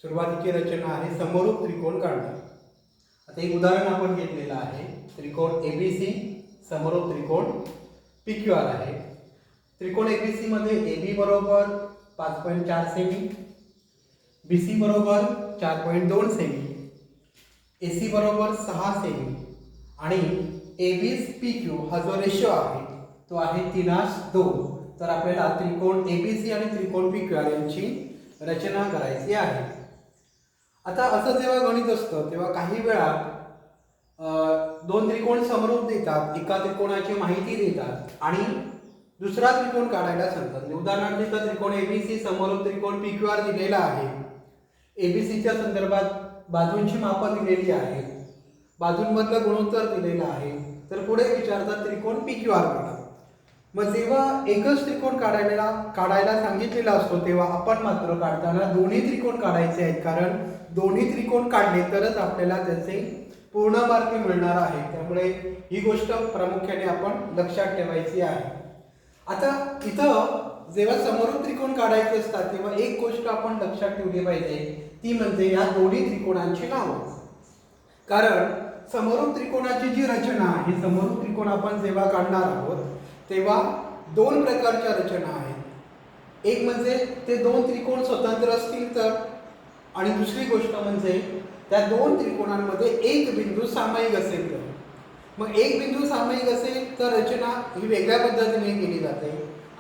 सुरुवातीची रचना आहे समरूप त्रिकोण काढणे. आता एक उदाहरण आपण घेतलेलं आहे. त्रिकोण ABC समरूप त्रिकोण PQR आहे. त्रिकोण ABC मध्ये AB बरोबर 5.4 सेमी, BC बरोबर 4.2 सेमी, AC बरोबर 6 सेमी आणि ABPQ हा जो रेशो आहे तो आहे 3:2. तर आपल्याला त्रिकोण ABC आणि त्रिकोण PQR यांची रचना करायची आहे. आता असं जेव्हा गणित असतं तेव्हा काही वेळा दोन त्रिकोण समरूप देतात, एका त्रिकोणाची माहिती देतात आणि दुसरा त्रिकोण काढायला सांगतात. उदाहरणार्थ इथं त्रिकोण ABC समरूप त्रिकोण PQR दिलेला आहे. ABCच्या संदर्भात बाजूंची मापं दिलेली आहेत, बाजूंमधलं गुणोत्तर दिलेलं आहे. तर पुढे विचारतात त्रिकोण PQR काढा. मग जेव्हा एकच त्रिकोण काढायला सांगितलेला असतो तेव्हा आपण मात्र काढताना दोन्ही त्रिकोण काढायचे आहेत, कारण दोन्ही त्रिकोण काढले तरच आपल्याला त्याचे पूर्ण मार्क मिळणार आहे. त्यामुळे ही गोष्ट प्रामुख्याने आपण लक्षात ठेवायची आहे. आता इथं जेव्हा समरूप त्रिकोण काढायचे असतात तेव्हा एक गोष्ट आपण लक्षात ठेवली पाहिजे, ती म्हणजे या दोन्ही त्रिकोणांची नावं. कारण समरूप त्रिकोणाची जी रचना आहे, समरूप त्रिकोण आपण जेव्हा काढणार आहोत तेव्हा दोन प्रकारच्या रचना आहेत. एक म्हणजे ते दोन त्रिकोण स्वतंत्र असतील तर, आणि दुसरी गोष्ट म्हणजे त्या दोन त्रिकोणांमध्ये एक बिंदू सामायिक असेल तर. मग एक बिंदू सामायिक असेल तर रचना ही वेगळ्या पद्धतीने केली जाते,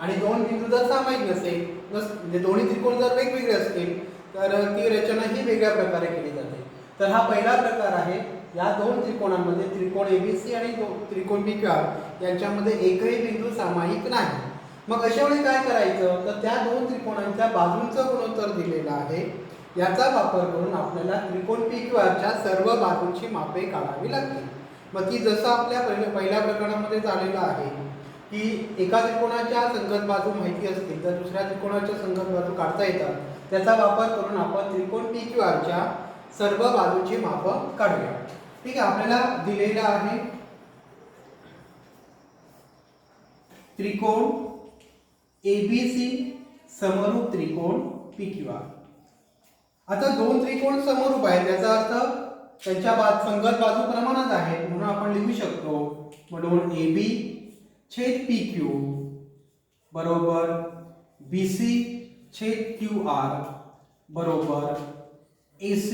आणि दोन बिंदू जर सामायिक नसेल, म्हणजे दोन्ही त्रिकोण जर वेगवेगळे असतील तर ती रचना ही वेगळ्या प्रकारे केली जाते. तर हा पहिला प्रकार आहे. या दोन त्रिकोणांमध्ये त्रिकोण ABC आणि त्रिकोण PQR यांच्यामध्ये एकही बिंदू सामायिक नाही. मग अशा वेळी काय करायचं, तर त्या दोन त्रिकोणांच्या बाजूंचं गुणोत्तर दिलेलं आहे, याचा वापर करून आपल्याला त्रिकोण PQRच्या सर्व बाजूंची मापे काढावी लागतील. मग ती जसं आपल्या पहिल्या प्रकरणामध्ये झालेलं आहे की एका त्रिकोणाच्या संगत बाजू माहिती असतील तर दुसऱ्या त्रिकोणाच्या संगत बाजू काढता येतात, त्याचा वापर करून आपण त्रिकोण PQRच्या सर्व बाजूंची मापं काढूया. ठीक आहे. आपल्याला दिलेला आहे त्रिकोण ABC समरूप त्रिकोण PQR. आता दोन त्रिकोण समरूप आहेत याचा अर्थ त्यांच्या संगत बाजू प्रमाणात आहेत, म्हणून आपण लिहू शकतो म्हणून AB छेद PQ बरोबर BC छेद QR बरोबर AC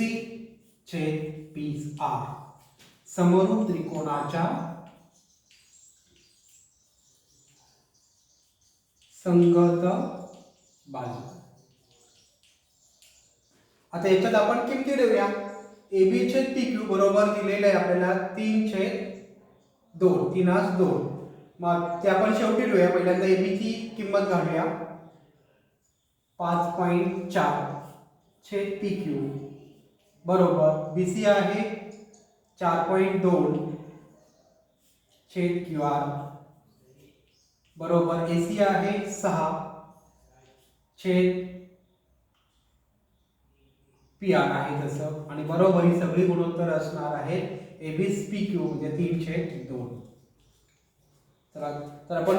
छेद PR. समरूप त्रिकोणाच्या संगत बाजू. आता याच्यात आपण किमती देऊया. AB छेद PQ बरोबर दिलेलं आहे आपल्याला 3/2, 3:2. मग ते आपण शेवटी लिहूया. पहिल्यांदा AB ची किंमत घालूया 5.4 छेद PQ बरोबर BC आहे 4.2 छेद QR बरोबर AC आहे 6 छेद PR आहे तसं, आणि बरोबर ही सगळी गुणोत्तर असणार आहेत ABPQ म्हणजे 3/2. तर आपण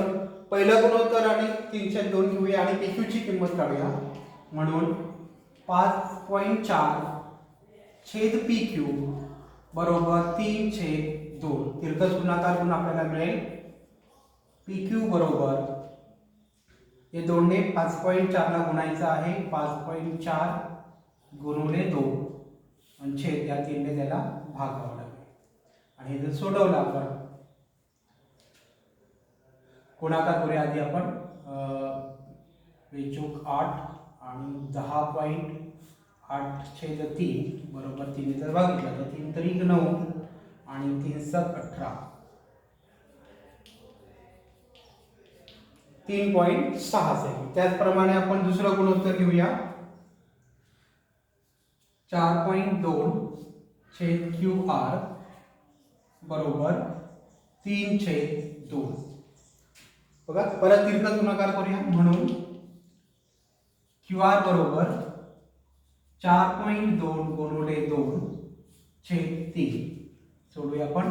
पहिलं गुणोत्तर आणि 3/2 घेऊया आणि PQ ची किंमत काढूया. म्हणून 5.4 छेद PQ बरोबर 3/2. तिरकस गुणाकार करून आपल्याला मिळेल PQ बरोबर हे दोनने 5.4 ला गुणायचं आहे, 5.4 गुणुले 2 आणि छेद या 3ने त्याला भागावं लागेल. आणि जर सोडवलं आपण गुणाकार करूया आधी आपण 8 आणि 10.8 छेद 3 बरोबर 3 जर भागितलं तर 3 तरी 9 आणि 3 7 18 3.6 सेमी. त्याचप्रमाणे आपण दुसरं गुणोत्तर घेऊया 4.2 छेद QR बरोबर 3/2. बघा परत तिरकस गुणाकार करूया. म्हणून QR बरोबर 4.2 गुणुले 2 छेद 3. सोडूया आपण.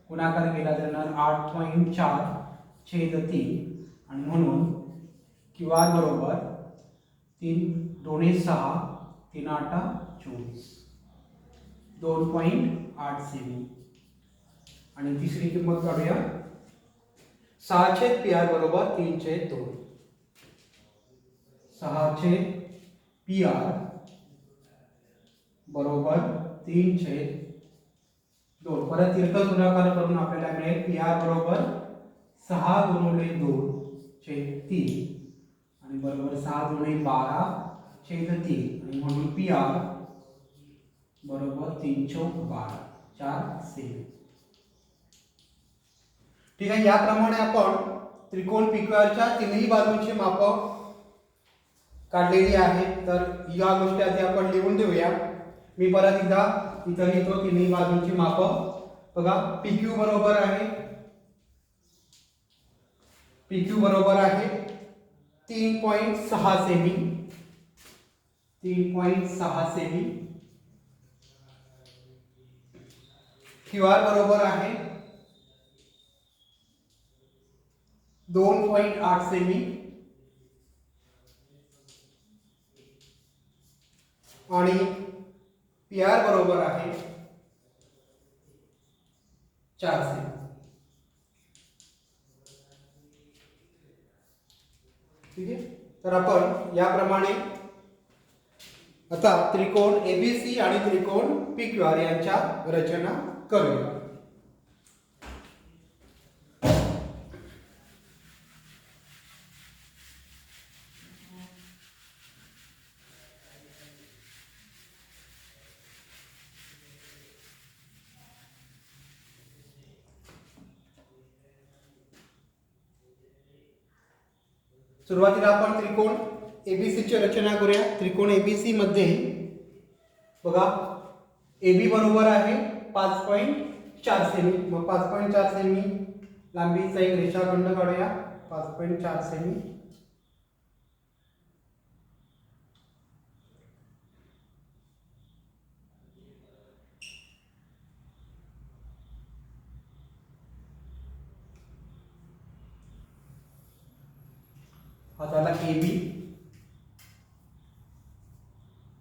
गुणाकार केला तर 8.4 छेद 3 आणि म्हणून QR बरोबर 3 2 6 3 8 24, 2.8 सेमी. आणि तिसरी किंमत काढूया 6/PR बरोबर 3/2. 6/PR बरोबर 3/2. परत तिरकस गुणाकार करून आपल्याला मिळेल PR बरोबर 6 गुणिले 2/3 आणि बरोबर 6 गुणिले 12/3 आणि म्हणून PR बरोबर 3/12, 4 सेमी. ठीक आहे. याप्रमाणे आपण त्रिकोण PQRच्या तिन्ही बाजूंची माप काढलेली आहेत. तर या गोष्टी आधी आपण लिहून ठेवूया. मी परत एकदा इथं लिहितो तिन्ही बाजूंची माप. बघा PQ बरोबर आहे 3.6 सेमी. 3.6 सेमी. QR बरोबर आहे 2.8 सेमी. आणि PR बरोबर आहे 4 सेमी. ठीक आहे. तर आपण याप्रमाणे आता त्रिकोण ABC आणि त्रिकोण PQR यांच्या रचना करूया. सुरुवातीला आपण त्रिकोण ABC ची रचना करूया. त्रिकोण ABC मध्ये बघा AB बरोबर आहे 5.4 सेमी. मग 5.4 सेमी लांबीचा एक रेषाखंड काढूया. 5.4 सेमी. हा झाला AB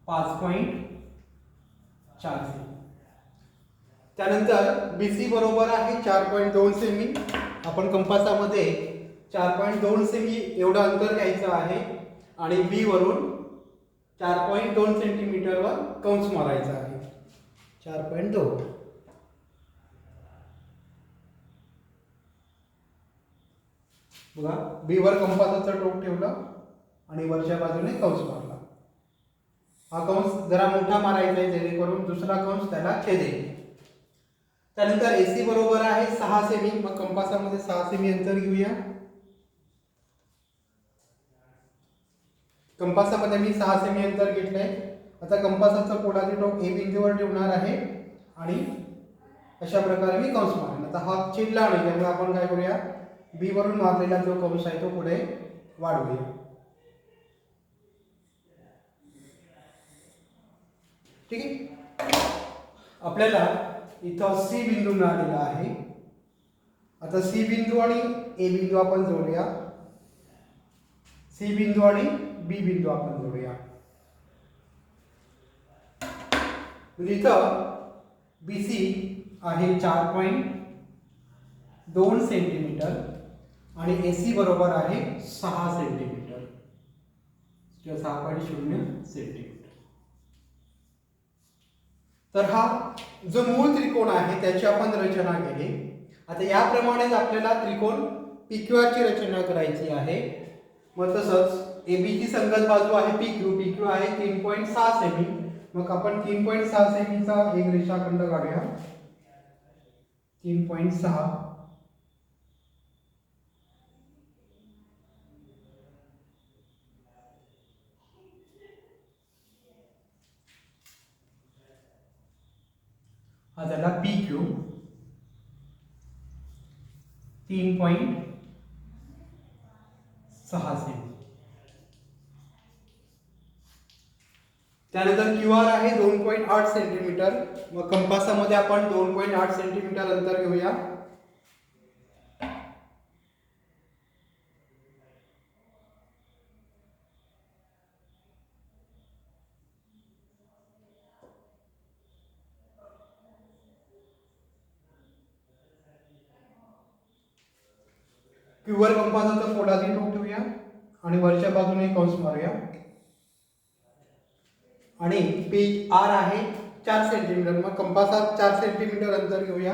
5.4 सेमी. त्यानंतर BC बरोबर आहे 4.2 सेमी. आपण कंपासामध्ये 4.2 सेमी एवढं अंतर घ्यायचं आहे आणि B वरून 4.2 सेंटीमीटरवर कंस मारायचा आहे. 4.2. बघा B वर कंपासाचं टोक ठेवलं आणि वरच्या बाजूने कंस मारला. हा कंस जरा मोठा मारायचा आहे जेणेकरून दुसरा कंस त्याला छेदेल. त्यानंतर AC बरोबर आहे 6 सेमी. मग कंपासामध्ये 6 सेमी अंतर घेऊया. कंपासामध्ये मी 6 सेमी अंतर घेतलंय. आता कंपासाचं पोलादी टोक A बिंदूवर ठेवणार आहे आणि अशा प्रकारे मी कंस मारेन. आता हा छेदला नाही त्यामुळे आपण काय करूया B वरून मारलेला जो कंस आहे तो पुढे वाढवूया. ठीक आहे. आपल्याला इथं C बिंदू मिळालेला आहे. आता C बिंदू आणि A बिंदू आपण जोडूया. C बिंदू आणि B बिंदू आपण जोडूया. इथं BC आहे 4.2 सेंटीमीटर आणि AC बरोबर आहे 6 सेंटीमीटर. 6.0 सेंटीमीटर. तर हा जो मूळ त्रिकोण आहे त्याची आपण रचना केली. आता याप्रमाणेच आपल्याला त्रिकोण PQR ची रचना करायची आहे. मग तसंच AB ची संगत बाजू आहे PQ आहे 3.6 सेमी. मग आपण 3.6 सेमीचा एक रेषाखंड काढूया. 3.6. हा झाला PQ 3.6 सेमी. त्यानंतर QR आहे 2.8 सेंटीमीटर. मग कंपासामध्ये आपण 2.8 सेंटीमीटर अंतर घेऊया. क्यूवर कंपासाचा फोडाची टोक ठेवूया आणि वरच्या बाजूने कंस मारूया आणि पी आर आहे 4 सेंटीमीटर, मग कंपासात 4 सेंटीमीटर अंतर घेऊया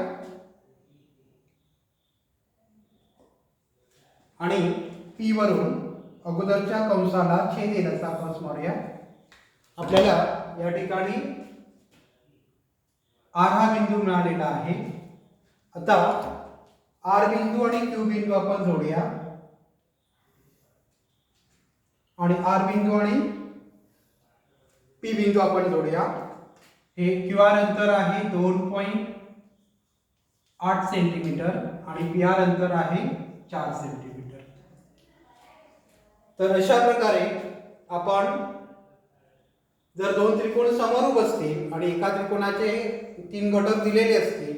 आणि पी वरून अगोदरच्या कंसाला छेदेल असा कंस मारूया. आपल्याला या ठिकाणी आर हा बिंदू मिळालेला आहे. आता आर बिंदू आणि क्यू बिंदू आपण जोडूया आणि आर बिंदू आणि पी बिंदू आपण जोडूया. हे क्यू आर अंतर आहे 2.8 सेंटीमीटर आणि पी आर अंतर आहे 4 सेंटीमीटर. तर अशा प्रकारे आपण जर दोन त्रिकोण समरूप असतील आणि एका त्रिकोणाचे 3 घटक दिलेले असतील,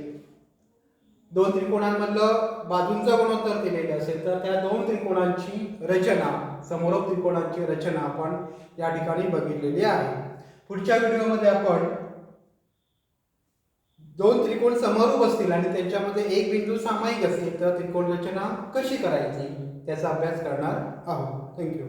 दोन त्रिकोणांमधलं बाजूंचा गुणोत्तर दिलेले असेल, तर त्या दोन त्रिकोणांची रचना, समरूप त्रिकोणांची रचना आपण या ठिकाणी बघितलेली आहे. पुढच्या व्हिडिओमध्ये आपण दोन त्रिकोण समरूप असतील आणि त्यांच्यामध्ये एक बिंदू सामायिक असेल तर त्रिकोण रचना कशी करायची त्याचा अभ्यास करणार आहोत. थँक्यू.